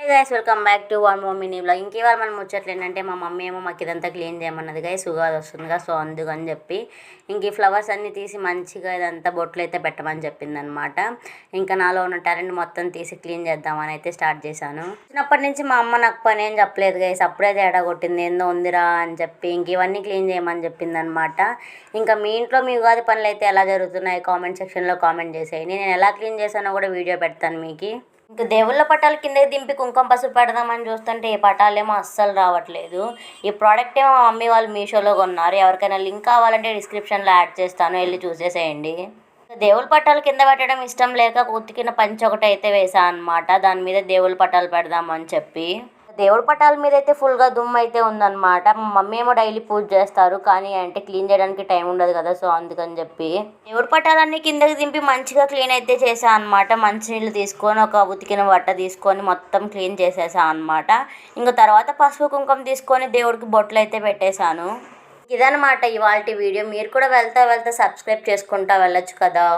Guys welcome back to one more mini vlog. ఇంకేవాళ మనం ముచ్చట్లేంటంటే మా మమ్మీ ఏమో మాకు ఇదంతా క్లీన్ చేయమన్నది గైస్, ఉగాది వస్తుందిగా, సో అందుకని చెప్పి ఇంక ఈ ఫ్లవర్స్ అన్నీ తీసి మంచిగా ఇదంతా బొట్లు అయితే పెట్టమని చెప్పిందనమాట. ఇంకా నాలో ఉన్న టాలెంట్ మొత్తం తీసి క్లీన్ చేద్దామని అయితే స్టార్ట్ చేశాను. చిన్నప్పటి నుంచి మా అమ్మ నాకు పని ఏం చెప్పలేదు గైస్, అప్పుడే తేడా కొట్టింది, ఏందో ఉందిరా అని చెప్పి ఇంక ఇవన్నీ క్లీన్ చేయమని చెప్పింది అనమాట. ఇంకా మీ ఇంట్లో మీ ఉగాది పనులు అయితే ఎలా జరుగుతున్నాయి కామెంట్ సెక్షన్లో కామెంట్ చేసేయండి. నేను ఎలా క్లీన్ చేశానో కూడా వీడియో పెడతాను మీకు. ఇంకా దేవుళ్ళ పటాల కిందకి దింపి కుంకుమ పసుపు పెడదామని చూస్తుంటే ఈ పటాలేమో అస్సలు రావట్లేదు. ఈ ప్రోడక్ట్ ఏమో మా మమ్మీ వాళ్ళు మీషోలో కొన్నారు. ఎవరికైనా లింక్ కావాలంటే డిస్క్రిప్షన్లో యాడ్ చేస్తాను, వెళ్ళి చూసేసేయండి. దేవుళ్ళ పటాలు కింద పెట్టడం ఇష్టం లేక ఉతికిన పంచ ఒకటి అయితే వేసాను అనమాట. దాని మీద దేవుళ్ళ పటాలు పెడదామని చెప్పి దేవుడి పటాల మీద అయితే ఫుల్గా దుమ్ము అయితే ఉందన్నమాట. మా మమ్మీ ఏమో డైలీ పూజ చేస్తారు, కానీ అంటే క్లీన్ చేయడానికి టైం ఉండదు కదా, సో అందుకని చెప్పి దేవుడి పటాలన్నీ కిందకి దింపి మంచిగా క్లీన్ అయితే చేసాను అనమాట. మంచినీళ్ళు తీసుకొని ఒక ఉతికిన బట్ట తీసుకొని మొత్తం క్లీన్ చేసేసాను అనమాట. ఇంకా తర్వాత పసుపు కుంకుమ తీసుకొని దేవుడికి బొట్లు అయితే పెట్టేశాను. ఇదనమాట ఇవాళ వీడియో. మీరు కూడా వెళ్తా సబ్స్క్రైబ్ చేసుకుంటా వెళ్ళొచ్చు కదా.